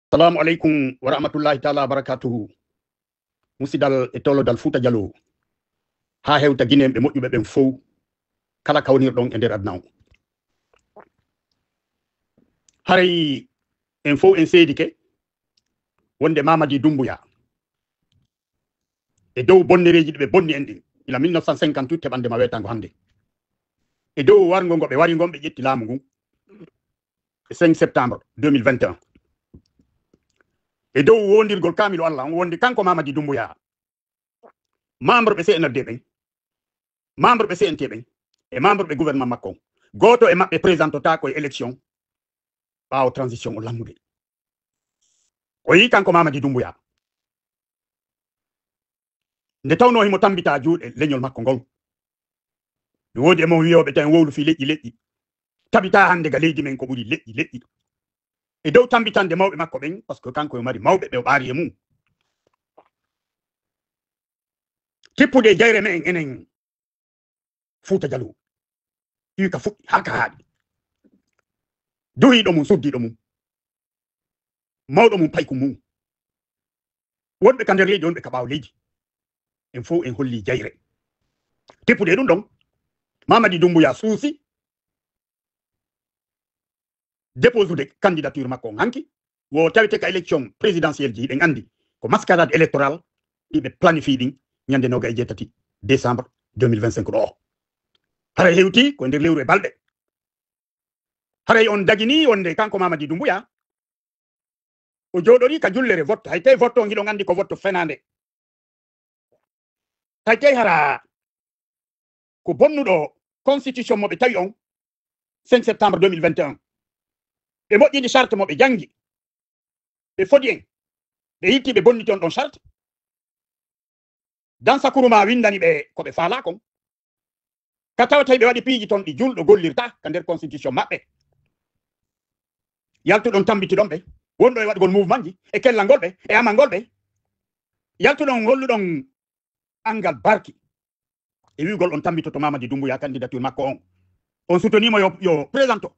Assalamu alaikum wa rahmatullahi ta'ala wa barakatuhu. Musidal e tolo dal Fuuta Jallo. Ha hewta Guinéen be moƴƴuɓe ɓen fof kala kawnirɗon e nder aduna o. Haray en fof en seedi ke wonde Mamadi Doumbouya e dow bonnereji ɗi ɓe bonni en ɗin ila 1958 heɓande ma wetango hande. E dow wargo ngo ɓe wari gon ɓe ƴetti laamu ngun e 5 septembre 2021. E dow wondirgol kamilo Allah on wonde kanko Mamadi Doumbouya membre ɓe CNRD ɓen, membre ɓe CNT ɓen e membre ɓe gouvernement makko goto e maɓɓe présentota koye élection ɓawo transition o lannude. O yi kanko Mamadi Doumbouya nde tawno himo tambita juuɗe leñol makko ngol mi wodi e mon wiyoɓe tan wowlu fi leƴƴi tabita hande ga leydi men ko ɓuri leƴƴi e dow tambitande mawɓe makko ɓen par ce que kanko e mari mawɓe ɓe o ɓaari e mum tippude jayre men enen Fuuta Jallo wi ka fuɗɗi haa ka haaɗi duhiɗo mum suddiɗo mum mawɗo mum payko mum wonɓe ka nder leydi wonɓe ka ɓaawo leydi en fof en holli jayre tippude ɗum ɗon Mamadi Doumbouya suusi déposude candidature makko on hanki wo tawete ka élection présidentielle ji ɗen andi ko mascarade électorale ɗiɓe planifie ɗin ñande 27 décembre 2025 ɗo o haray hewti ko nder lewru e balɗe haray on dagini wonde kanko Mamadi Doumbouya o joɗori ka jullere vote hay tawi vote on hiɗon andi ko vote fenande hay tawi hara ko bonnuɗo constitution mo ɓe tawi on 5 septembre 2021 ɓe moƴƴini charte mo ɓe jangi ɓe fodi en ɓe yitti ɓe bonniti on ɗon charte dans sakuruma windani ɓe ko ɓe faala kon ka tawata ɓe waɗi piiji ton ɗi julɗo gollirta ka nder constitution maɓɓe yaltuɗon tambitiɗon ɓe wonɗo e waɗgol mouvement ji e kellal ngol ɓe e amal ngol ɓe yaltuɗon holluɗon angal barki e wigol on tambitoto Mamadi Doumbouya candidature makko on soutenimo yo présente o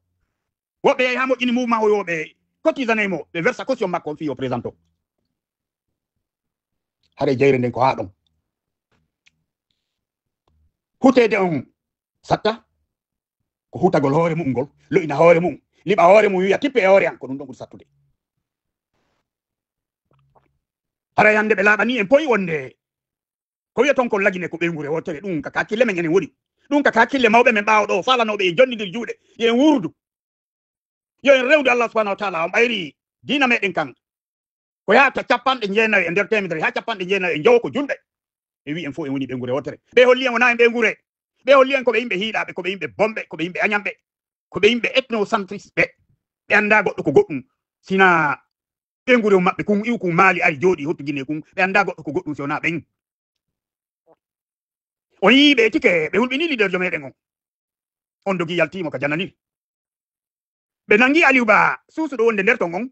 woɓɓe yehi ha moƴƴini mouvement o yoɓe cotisanemo ɓe versa caution makko on fi yo présente o haɗa jeyre nden ko ha ɗon hutede on satta ko hutagol hoore mum ngol loƴina hoore mum liɓa hoore mum wiya tippe e hoore an ko ɗum ɗon ɓuri sattude haray hande ɓe laaɓani en poyi wonde ko wiya ton kon lagine ko ɓeygure wotere ɗum kaka hakkille men enen woni ɗum kaka hakkille mawɓe men ɓaawo ɗo falanoɓe e jonnidir juuɗe yen wurdu yo en rewde Allah subhanahu wa taala on ɓayri diina meɗen kan ko yahata 90 e nder temedere ha 90 e jowo ko julɓe ɓe wi en fof en woni ɓeygure wotere ɓe holli en wona en ɓeygure ɓe holli en koɓe yimɓe hiiɗaɓe koɓe yimɓe bomɓe koɓe yimɓe añamɓe koɓe yimɓe ethnocentrisme ɓe anda goɗɗo ko goɗɗum sina ɓeygure maɓɓe kun iw kun maali ari jooɗi hottu Guinée kun ɓe anda goɗɗo ko goɗɗum si wona ɓen on yii ɓe tike ɓe hulɓini leader jo meɗen on dogi yaltimo ka jananir ɓe nangi Aliou Ba suusuɗo wonde nder ton on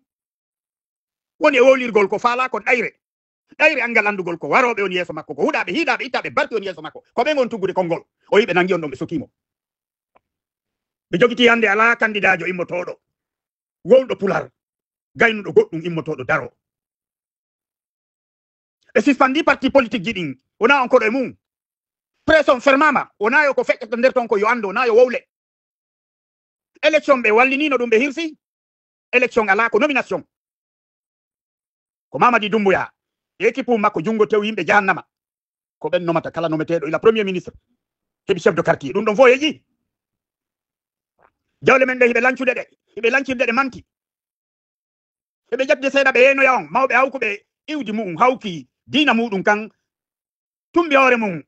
woni e wowlirgol ko faala kon ɗayre angal andugol ko waroɓe on yeeso makko ko huɗaɓe hiiɗaɓe ittaɓe barki on yeeso makko ko ɓen on tuggude konngol o yi ɓe nangi on ɗon ɓe sokimo ɓe jogiti hande ala candidat jo immotoɗo wowɗo pular gaynuɗo goɗɗum immotoɗo daro ɓe suspandi parti politique ji ɗin wona on koɗo e mum pression fermama wona yo ko feƴƴata nder ton ko yo ando wona yo wowle élection ɓe wallinino ɗum ɓe hirsi élection ala ko nomination ko Mamadi Doumbouya équipe makko jungo tew yimɓe jahannama ko ɓen nomata kala nometeɗo ila premier ministre heɓi chef de quartier ɗum ɗon fof yeeƴi jawle men ɗe hiɓe lancude ɗe hiɓe lancirde ɗe manti heɓe ƴetde seeɗa ɓe yenoya on mawɓe hawkuɓe iwdi mum hawki diina muɗum kan tumɓi hoore mum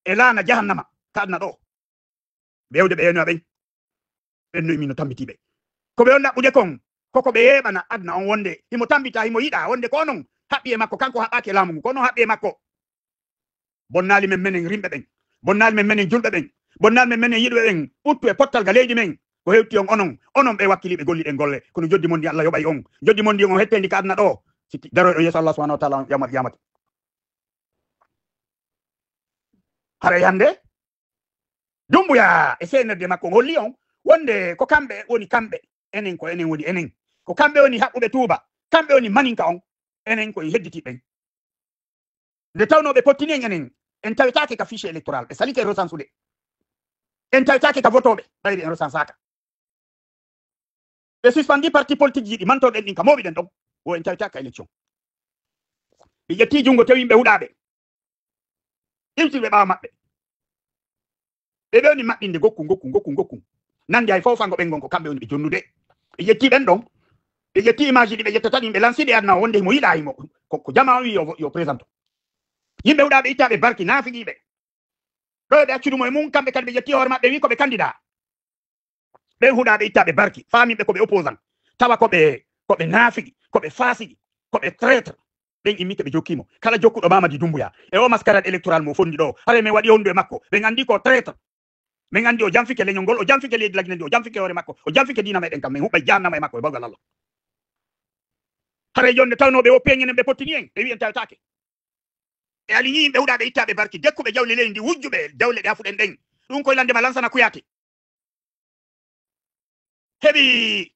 e laana jahannama ka adna ɗo ɓewde ɓe yenoya ɓen ɓen no imino tambitiɓe ko ɓe on ɗaɓɓude kon koko ɓe yeɓana adna on wonde himo tambita himo yiɗa wonde ko onon haɓɓi e makko kanko haɓɓaki e laamu ngu ko onon haɓɓi e makko bonnali men menen rimɓe ɓen bonnali men menen julɓe ɓen bonnali men menen yiɗɓe ɓen ɓuttu e pottal ga leydi men ko hewti on onon ɓe wakkiliɓe golliɗen golle kono joddi mondi Allah yoɓay on joddi mondi on hettendi ka adna ɗo sikki daroɗo yeeso Allah subhanahu wa taala yamata haray hande Doumbouya e CNRD makko holli on wonde ko kamɓe woni kamɓe enen ko enen woni enen ko kamɓe woni haɓɓuɓe tuuba kambe oni maninka on enen ko hedditi ben de tawno be pottini enen en tawitaake ka fichier électoral be salike recensude en tawitaake ka votobe bayri en recensaka be suspendi parti politique jidi manto den din ka mobi den don wo en tawitaake election be yetti jungo tawi be hudabe imtibe ba mabbe be woni mabbinde gokku nandi ay fofango be gonko kambe woni be jonnude be yetti ben don be yetti image di be yettata be lancide adna wonde mo yida mo ko jama wi yo présento yimbe hudabe itabe barki nafigibe do be accudu mo mun kambe kalbe yetti hor mabbe wi ko be candidat be hudabe itabe barki fami be ko be opposant tawa ko be nafigi ko be fasigi ko be traître ben imite be jokkimo kala jokkudo Mamadi Doumbouya e o mascarade électoral mo fondi do hare me wadi hondu e makko be ngandi ko traître me ngandi o jamfike lenyongol o jamfike leydi laginandi o jamfike hore makko o jamfike dina meden kam men hubba jannama e makko e bagal Allah hare jonde tawno be o peñene be pottini en be wi en tawtaake e alini be hudabe ittabe barki dekku be jawle lendi wujjube dawle de afuden den dum koy lande ma lansana kuyati hebi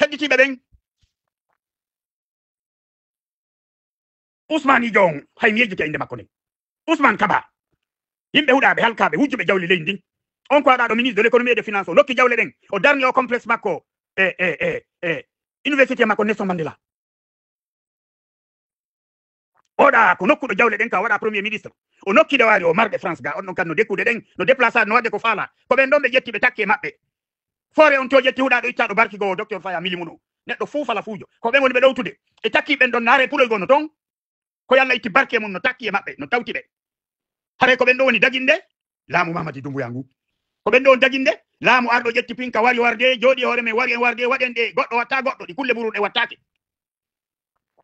hedditi be ben Ousmane Jong hay mi yejjita inde makko ne Ousmane Kaba yimbe hudabe halkabe wujjube jawle lendi on ko ada do ministre de l'économie et des finances nokki jawle den o darni o complexe makko université makko Nelson Mandela oda ko nokkudo jawle den ka wada premier ministre o nokki de wari o marde France ga on non kan no dekkude den no déplacer no wadde ko fala ko ben don be jetti be takke mabbe fore on to jetti hudaado ittado barki go docteur Faya milimuno neddo fu fala fujo ko ben woni be dowtude e takki ben don naare pulol go no ton ko yalla itti barke mun no takki e mabbe no tawti be hare ko ben do woni daginde laamu Mamadi Doumbouya ngu ko ben do daginde laamu ardo jetti pinka wari warde jodi hore me wari en warde waden de goddo watta goddo di kulle burude wattake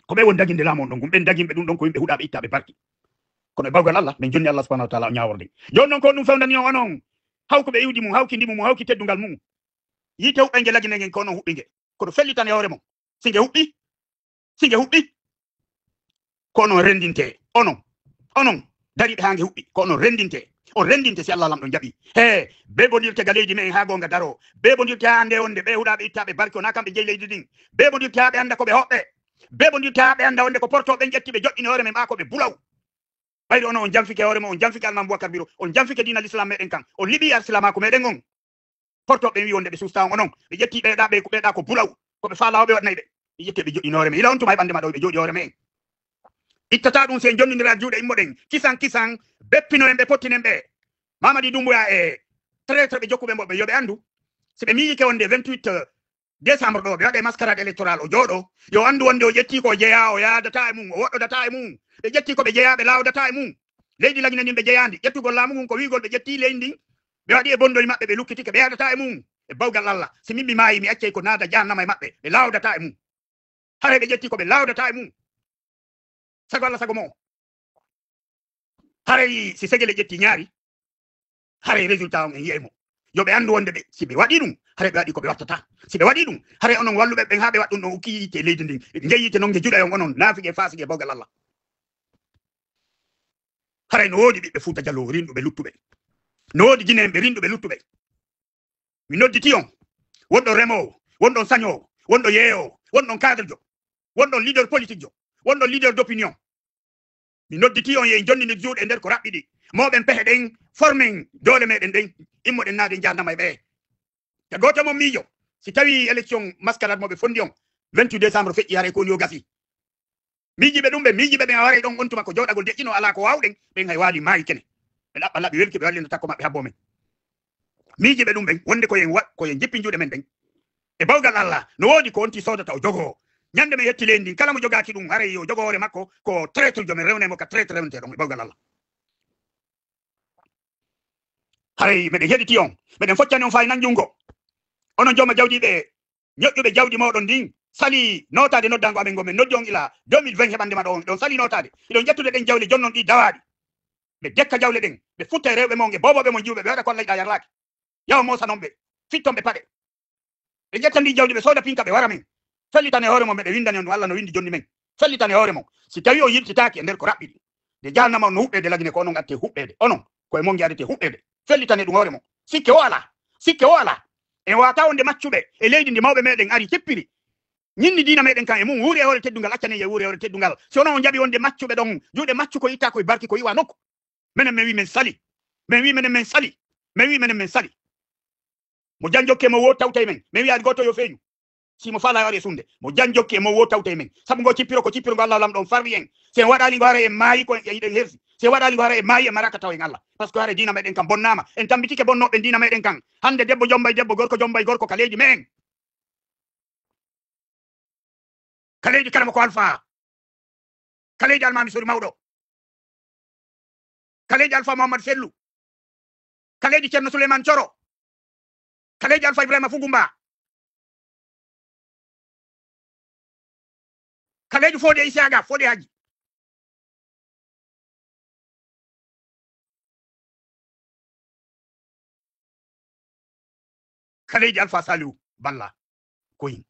ko be won daginde laamu don ben dagimbe dum don ko yimbe hudabe ittabe barki kono bawgal Allah min jonni Allah subhanahu wa ta'ala nyaaworde jonnon ko dum fawndani on onon hawko be iwdi mum hawki ndimu mum hawki teddungal mum yite hubbe nge lagine ngen ko non hubbi nge ko do fellitan e hore mum singe hubbi ko non rendinte onon dari be hange hubbi ko non rendinte on rendinte si Allah lamdo jabi be bondirte galeji men ha gonga daro be bondirte ande onde be hudabe ittabe barki on akambe jey leydi din be bondirte be anda ko be hobbe be bondirte be anda onde ko porto be jetti be joddini hore men ma ko be bulaw baydo on jamfike hore mon jamfike Almam Boubacar Biro on jamfike dina l'islam meden kan on libi arsilama ko meden on porto be wi wonde be susta on be jetti be da be ko be da ko bulaw ko be faalawo be wadnay be yette be joddini hore men ila on to may bande ma do be jodi hore men ittata dum sen jonnindira juude immoden kisan beppino en be pottinen be Mamadi Doumbouya e traître be jokkube mbobbe yobe andu se be miyi ke wonde 28 décembre do be wade mascarade électoral o jodo yo andu wonde o jetti ko jeya o yaadata e mum o woddo data e mum be jetti ko be jeyabe lawdata e mum leydi lagine be jeyandi jettugol laamu mum ko wigol be jetti leydi be wadi e bondo e mabbe be lukkitike be yaadata e mum e bawgal Allah si mimmi maayi mi accay ko naada jahannama e mabbe be lawdata e mum hare be jetti ko be lawdata e mum sago Allah sago mo hare si segele jetti ñaari hare résultat on en yeymo yo be andu wonde be si be wadi dum hare be wadi ko be wattata si be wadi dum hare onon wallube be ha be waddun no ukiyite leydi ndin ngeyite non nge juda yon onon nafige fasige bawgal Allah hare no wodi be Fuuta Jallo rindu be luttube no wodi jinen be rindu be luttube mi nodditi on wondo remo wondo saño wondo yeyo wondo cadre jo wondo leader politique jo wondo leader d'opinion mi nodditi on ye jonni ni juude nder ko rabbidi moben pehe den forming dole meden den immo den naade jannama be te goto mo mijo si tawi election mascarade mo be fondi on 28 décembre feƴƴi hare ko yo gasi mijibe dum be mijibe be wari don ontuma ko jodagol deccino ala ko wawden be ngay wali mayi kene be labba labbi welki be walli takko mabbe habbo men mijibe dum be wonde ko yen jippi juude men den e bawgal Allah no wodi ko onti sodata o jogo nyande me yetti lendi kala mo jogaki dum hare yo jogo hore makko ko traître jomen rewne mo ka traître rewnte don e bawgal Allah hare meden hediti on meden foccani on fay nanjungo onon joma jawdi be nyodjube jawdi modon din sali notade noddango amen gomen noddi on ila 2020 hebande ma don sali notade idon jettude den jawle jonnon di dawadi be dekka jawle den be futte rewbe monge bobobe mo jiwbe be wada ko layda yarlaki yaw mo sanombe fittombe pade be jettandi jawdi be soda pinka be wara men fellitane hore mo be windani on Allah no windi jonni men fellitane hore mo si tawi o yirtitaaki e nder ko rabbidi de jannama no hubbede lagine ko onon atte hubbede onon koye mongi adete hubbede fellitane dum hore mo sikke o ala en wata onde maccube e leydi ndi mawbe meden ari teppiri ñinni dina meɗen kan e mum wuuri e hore teddungal accane ye wuuri e hore teddungal sono on jaɓi wonde maccuɓe ɗon juuɗe maccu ko yitta koye barki ko yiwa nokku menen min wi men sali min wi menen men sali min wi menen men sali mo janjokke mo wo tawta men min wiyaade goto yo feeñu simo fala wari sunde mo janjokke mo wo tawta men sabu go cippiro ko cippiro go Allah lam ɗon farwi en sen waɗali go hara e maayi ko yiɗen hersi se waɗali go hara e maayi e maraka taw en Allah par ce que hara dina meɗen kan bonnama en tambitike bonnoɓe dina meɗen kan hande debbo jombay debbo gorko kaleji men kaleji kalama ko alfa kaleji almami sori mawɗo kaleji alfa Mouhamadou Fellou kaleji Ceerno Souleymane Thioro kaleji alfa Ibrahima Fugumba kaleji Fodé Isiaga Fodé Haji kaleji alfa Saliou Balla koyin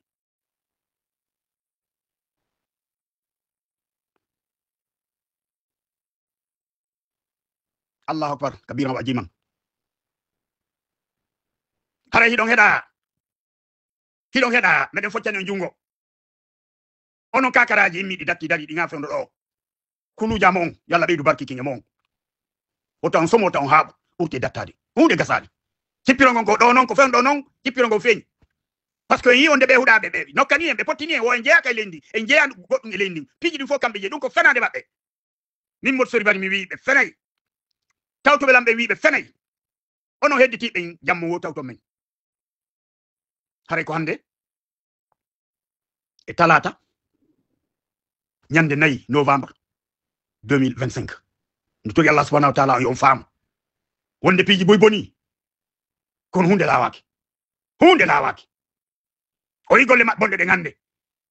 Allahu akbar kabira wa jiman hara hiɗon heɗa meɗen foccani on jungo onon kakaraji immiɗi datti dari ɗi ngafendo ɗo kuluja mon yalla ɓeydu barki kinge mon wota on somo wota on haaɓo ɓurte dattade hunde gasade cippirongon ko ɗo noon ko fewno ɗo noon cippirongon feeñi par ce que yi on nde ɓe huɗaɓe ɓe nokkani en ɓe pottini en wo en jeeyaka e leydi en jeeya goɗɗum e leydi piiji ɗum fof kamɓe jeeyi ɗum ko fenade maɓɓe min moto sori bari mi wi ɓe fenayi tawtuɓe lamɓe wi ɓe fenayi onon hedditiɓe jammo wo tawton men haray ko hande e talata ñande 4 novembre 2025 nde tori Allah subhanahu wa taala on faamu wonde piiji boy boni kono hunde lawaki o yi golle maɓɓe bonɗe ɗen hande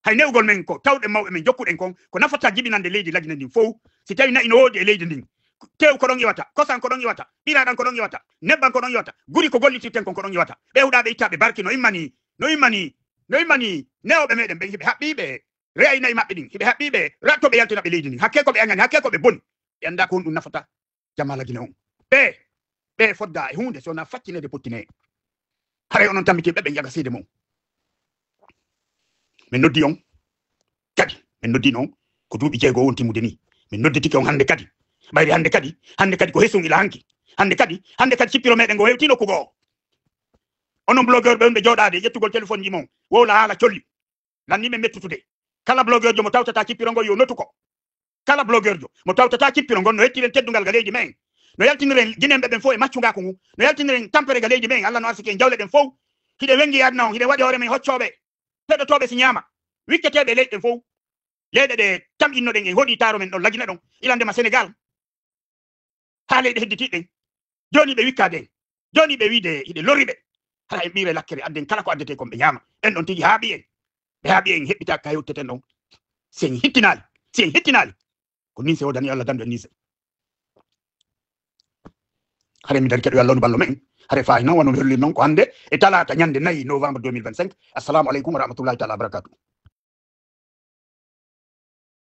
hay newgol men ko tawɗe mawɓe men jokkuɗen kon ko nafata jibinande leydi lajna ndin fof si tawi nayi no woodi e leydi ndin tew ko ɗon iwata kosan ko ɗon iwata ɓiraɗan ko ɗon iwata nebban ko ɗon iwata guri ko gollitirten kon ko ɗon iwata ɓe huɗaɓe ittaɓe barki no immani newɓe meɗen ɓe hiɓe haɓɓiɓe re'ay nayi maɓɓe ɗin hiɓe haɓɓiɓe rattoɓe yaltinaɓe leydi ndin hakke ko ɓe angani hakke ko ɓe boni ɓe anda ko ɗum nafata jamala guine on ɓe fodda e hunde sowona faccinede pottine haray onon tambitiɓe ɓe jaga seede mum min noddi on kadi min noddi on ko duuɓi 6 won timmude ni min nodditike on hande kadi ɓayri hande kadi ko hesun ila hanki hande kadi cippiro meɗen go hewtino ko goo onon blogueur ɓe wonɓe jooɗade ƴettugol téléphone ji mon wowla haala colli lanniɓe mettutude kala blogueur jo mo tawtata cippiro ngol yo notu ko kala blogueur jo mo tawtata cippiro ngol no hettiren teddugal ga leydi men no yaltiniren guinemɓe ɓen fof e maccugako ngu no yaltiniren tampere ga leydi men Allah no arsike en jawle ɗen fof hiɗe wengi adna on hiɗe waɗi hoore men hoccoɓe heɗotoɓe si ñaama wikketeɓe leyɗe ɗen fof leyɗe ɗe tamƴinnoɗen en hoɗi taro men ɗon lagina ɗon ilandema Sénégal ha leyɗe hedditiɗen joni ɓe wikkade joni ɓe wiide hiɗe loriɓe hala en ɓiire lakkere adden kala ko addete kon ɓe ñaama en ɗon tigi haaɓi en heɓɓita ka hewteten ɗon si en hettinali ko nin se wodani Allah dandu en ni se hare mi dari keɗo Allah no ballo men hare fayi noon wono holli noon ko hande e talata ñande 4 novembre 2025 assalamu aleykum wa rahmatullahi taala wa barakatuh